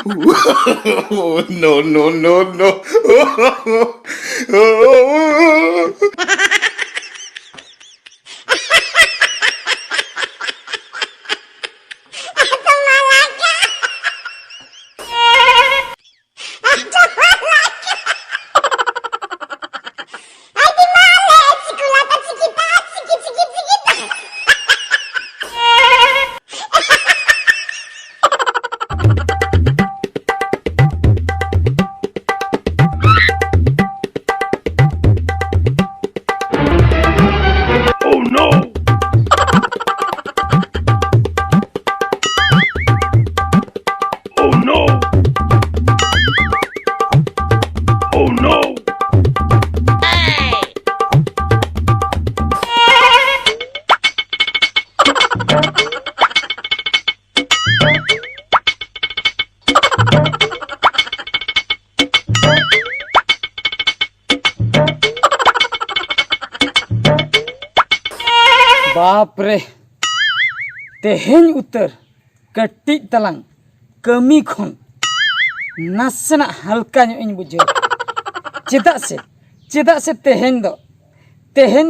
No, no, no, no. Oh no! Oh no! Oh no! बाप रे तेहेन उतर कट्टी तलांग कमी खन नासना हल्का इन बुझे चेदा से तेहेन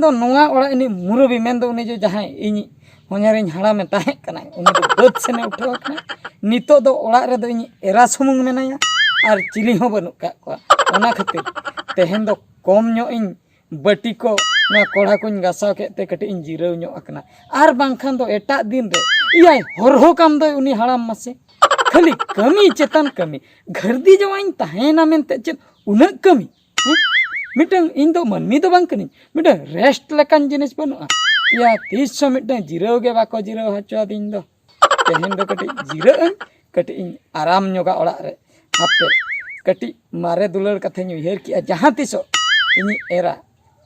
दो नोआ ओड़ा इनी मुरबी मेन दो उनी जो जहां इनी हो냐रिन हाड़ामे ताहे कना उनी दो बद सेने उठाव कना नितो दो ओड़ा रे दो इनी एरा सुमुंग मेनाया और चिली हो बनु का को ओना खातिर तेहेन दो कम ᱧᱚᱜ ᱤᱧ बाटी को ना कोढ़ा को गासाव के कटी इन जिराव ᱧᱚᱜ akana आर बांखान दो एटा दिन रे इयाय हरहो काम दो उनी हाड़ाम मासे खाली कमी चेतन कमी घरदी जवाइन ताहेना मेनते चेत उना कमी मिटन इन दो मनमी दो बांग कनी मिटन रेस्ट लेकान जिनिस बनुआ या 300 मिटन जिराव गे बाको जिराव हचो दिन दो तेहेन दो कटी जिराव कटी इन आराम ᱧᱚᱜᱟ ओड़ा रे हापे कटी मारे दुलर कथे ᱧ उयहर किया जहां तिसो इनी एरा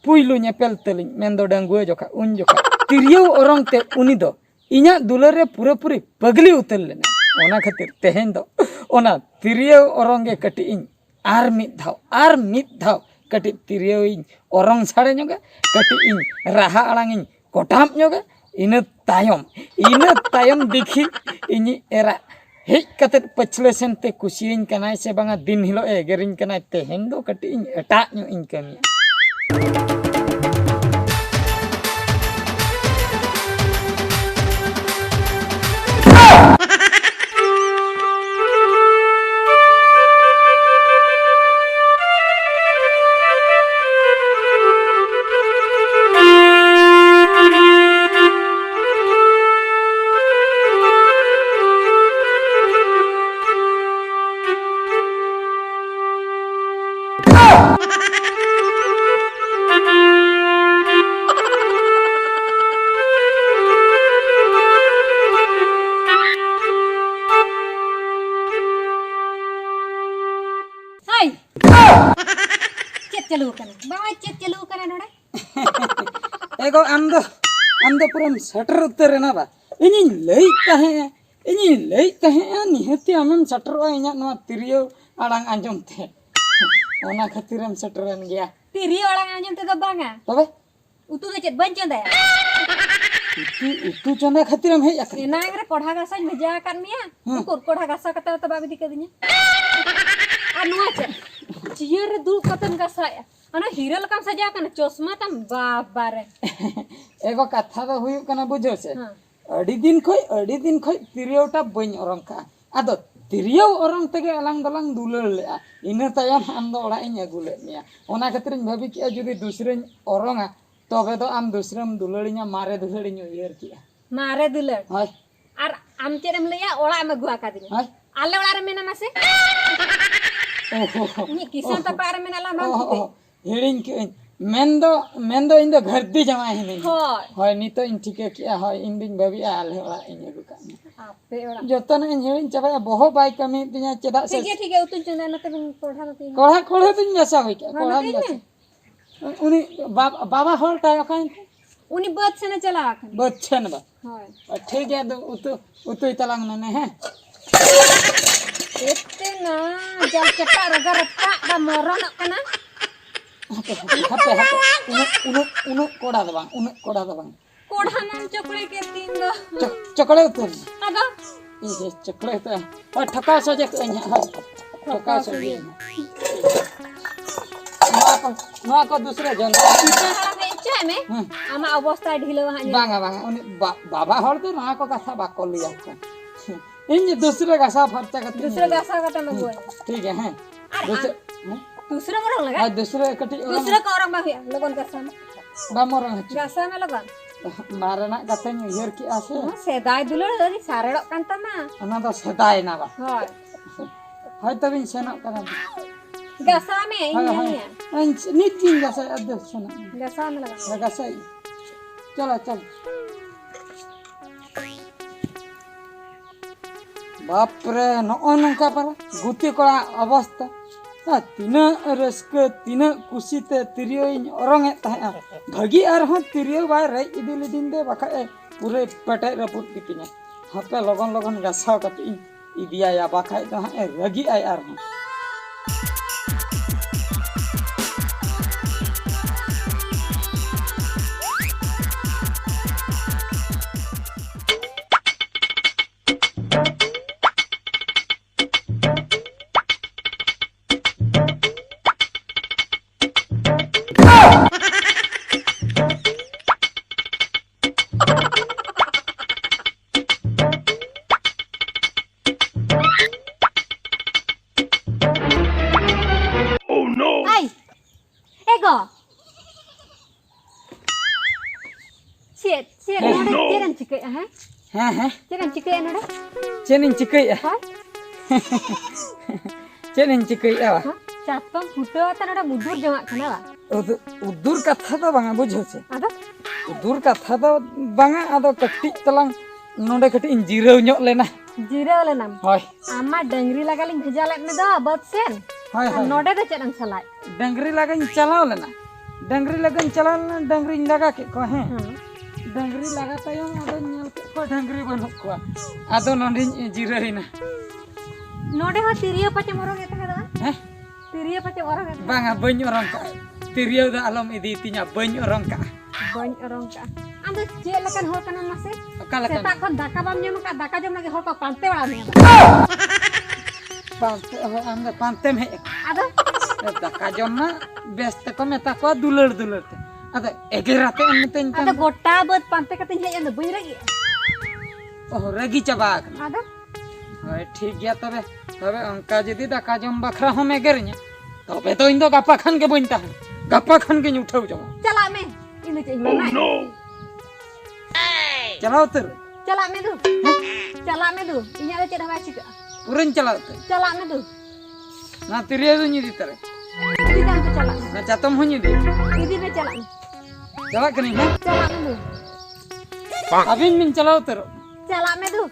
पुइलु नेपेल तलिं मेंदो डांगुए जोखा उन जोखा तिरियो ओरंग ते उनी दो इना दुलर रे पूरा पूरी पगली उतर लेना ओना खातिर तेहेन दो ओना तिरियो ओरंग गे कटी इन आर मिद धाव कटी तिरियो इन ओरंग साड़े ᱧᱚᱜᱟ कटी इन राहा आड़ांग इन कोटाम ᱧᱚᱜᱟ इना तायम देखी इनी एरा हेज कते पछले सेनते कुसियन कनाय से बांगा दिन हिलो एगेरिन कनाय तेहेन दो कटी इन एटा ᱧᱚᱜ इन कमिया चलू करना बाबा चलू करना नोड़े एगो आम दो पूरा सटर उतर ना बा इनी लई तहे निहती आमम सटर ओ इना नवा तिरियो आड़ांग आंजम थे ओना खातिरम सटरन गया तिरियो आड़ांग आंजम ते दो बांगा तबे उतु दो चेत बन चंदा उतु चंदा खातिरम हे याक एना रे कोढ़ा गासा भेजा कर मिया कोढ़ा गासा कते त बाबी दिके दिnya आ नोआ चे चियर रे दू कतन गासा अना हीरा लकम सजा कन चश्मा तम बाबा रे एगो कथा दो हुयु कना बुझो से अडी दिन खोय तिरियोटा बइन ओरंग का आदो तिरियो ओरंग तेगे अलांग दलांग दुलर ले इना तायम आम दो ओड़ा इन अगु ले मिया ओना खातिर भाबी कि जुदी दूसरे ओरंगा तबे दो आम दूसरेम दुलड़िया मारे दुलड़िया उयहर किया मारे दुलड़ हाय आर आम चेरम लैया ओड़ा में गुआ का दिnya हाय आले ओड़ा रे मेना मासे ओहो नि किसान त पार मेना ला नाम हिड़िंग के मेंदो इन दो घरदी जमा ही नहीं होय होय नी तो इन ठीके किया होय इन दिन भाबी आले ओड़ा इन अगु का आपे ओड़ा जतन इन हिड़िंग चाबा बहु बाई कमी दिया चेदा से ठीक है उतु चंदा नते कोढ़ा नते कोढ़ा दिन जैसा होय क्या कोढ़ा जैसा उनी बाबा होल टायो काइन उनी बद से न चला आखन बच्चन बा हां ठीक है उतु तलांग ने है एते ना जा चटा रगा रट्टा बा मरन कना हापे उनु कोड़ा दबांग कोढ़ा नाम चकड़े के तीन दो चकड़े उतर आदा ये चॉकलेट और ठका सजे के हां ठका सजे नवा को दूसरे जन हड़ा में इच्छा में आमा अवस्था ढिलो हां बांगा बांगा उनी बाबा हर तो नवा को कथा बाको लिया को इन दूसरे गसा फरचा करते दूसरे गासा काटा में बोल ठीक है हैं दूसरे मोरंग लगा दूसरे कटी दूसरे का औरंग बा लगन गासा में बा मोरंग गासा में लगन मारना कते उयर की आसे सेदाय दुलर री सारेड़ो कान तमा ओना तो सदाय ना बा होय होय तबिन सेनो करा गासा में नहीं नितिन गसा अध्यक्ष सेनो गासा में लगा गसा चलो चल बाप रे नो नंका पारा गुती कोड़ा अवस्था तीना रस्क तीना कुशीते तिरियो ओरंगे तहा भागी आर हो तिरियो बाय रे इदी लिदिन दे बाखा पूरे पटे रपुट दिपिना हपे लगन लगन गसाव कते इदिया या बाखा तो रगी आय आर हो Oh no! ai ego Ciet node ceran cikai ha हैं ceran cikai node चेनिन चिकई ha चेनिन चिकई आवा चातम फुटो त नडा मुदुर जमा खना बा उदूर कथा तो बांगा बुझो छे आदा उदूर कथा तो बांगा आदो कट्टी तलांग नोडे कट्टी जिराव ᱧᱚᱜ लेना जिराव लेनाम होय आमा डंगरी लगालिन भेजालेत में दा बद सेन होय होय नोडे दे चेदन सलाय डंगरी लगाइन चलाव लेना डंगरी लगाइन चलाव लेना डंगरी लगा के को हैं डंगरी लगा तायम आदो ᱧᱮᱞ के को डंगरी बनु को आदो नोडे जिराहिना नोडे हो तिरियो पचे मोरो के तहे दा हैं तिरियो पचे ओरो के बांगा बኝ orang का तिरियो दा आलम इदी तिnya बኝ orang का बኝ orang का आंदो चे लकन हो कना मासे अकाल का सेता खन दाका बाम जम का दाका जम लगे हो को पांते वाला में पांते अंदर पांते में आदो दाका जमना व्यस्त को मेता को दुलर दुलर ते अद एगेराते अनते आदो गोटा बद पांते कते हे अंदर बई रगी ओह रगी चबा आदो हाय ठीक गया तबे तबे अंका जदी दाका जम बखरा हम एगेरnya तबे तो इंदो गप्पा खान के बइनता गप्पा खान के उठाव जम चला में इनु चे Oh no! चलाओ तर चला में दू चला में दू इnya रे चेदा बाची का पुरन चलाओ तर चला में दू ना तिरिया दु नी दितरे इदी जान पे चला ना चातम हुनी दे इदी में चला चला कनी है चला में दू अबिन मिन चलाओ तर चला में दू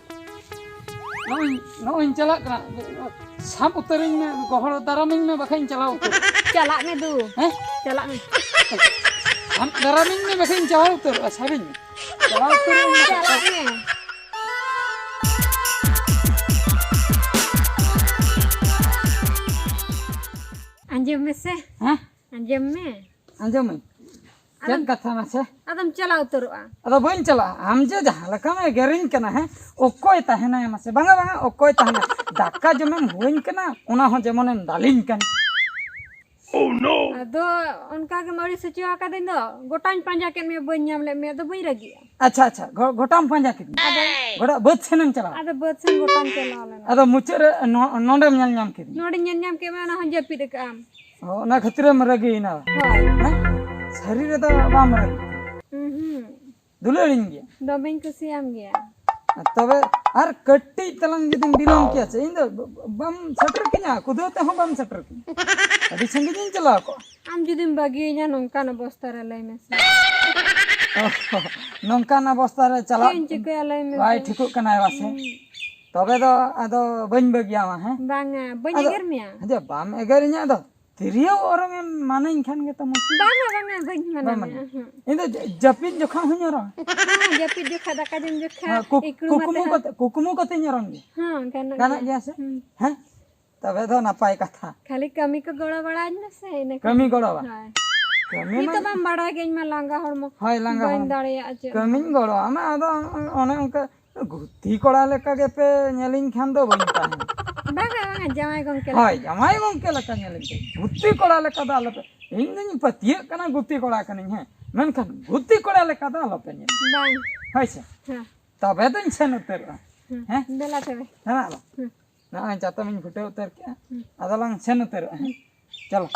नो इन चला करा साम उतरिन में गहर दारामिन में बखाइन चलाओ तर चला में दू हैं चला में हम दारामिन में बखाइन चलाओ तर साबिन चलाओ तर चला में अंजम में से हैं अंजम में अंजम चल कथा ना से आदम चला उतरवा अदो बइन चला हम जे जहां लका में गेरिन कना है ओकोय तहना है मसे बांगा बांगा ओकोय तहना दाका जमेम होइन कना उना हो जेमन दालिन कन Oh no! आदो उनका के मरी सचिवा का दिन दो गोटान पांजा के में बन नाम ले में तो बई रगी अच्छा अच्छा घोटाम पंजा के घोड़ा बद सेनम चला आदो बदसन गोटान के लाले अदो मुचर नोंडम ᱧᱮᱞ ᱧᱟᱢ के नोडी ñen ñam के में ना हंजे पिद काम ना खतरे में रगी ना हाय हैं शरीर तो बाम रगी दुलड़िन गया दबेन कुसियाम गया तबे आर कट्टी तलंग जदिन बिलोम किया छे इन बम सटर किना कुदोते हो बम सटर की अभी संगे दिन चला को आम जुदिम बागी nya नोंका न बस्तर लय में से नोंका ना बस्ता रे चला केन चिके लय में भाई ठीक कना है वासे तबे तो आदो बन बगिया मा है बांगा बन मिया अजे बाम एगरिnya दो तिरियो औरंग माने इनखान के तो मुसी बांगा बन माने इन जपित जोखा हुन्यरा हां जपि देखा दाका जम देखा कुकुमु कते ᱧᱚᱨᱚᱝ गे हां गाना गाना गया से हैं तबे तो नापाय कथा खाली कमी को गोड़ा बड़ा न से ने कमी गड़वा हां कमी नी तो बम बड़ा गेन में लांगा हरमो हाय लांगा बन दाड़े आज कमी गड़वा में आदो ओने उनका गुत्ती कोड़ा लेका के पे नेलिंग खान दो बन ताहे बागा बागा जमाई गंके हाय जमाई गंके लेका नेलिंग गुत्ती कोड़ा लेका दा आलपे इन दिन पतिया कना गुत्ती कोड़ा कनी है मेनखान गुत्ती कोड़ा लेका दा आलपे ने बांग हाय से हां तबे तो छन उतर हैं बेला तबे ना ना जाता मैं फुटे उतर के अदलंग छन उतर चलो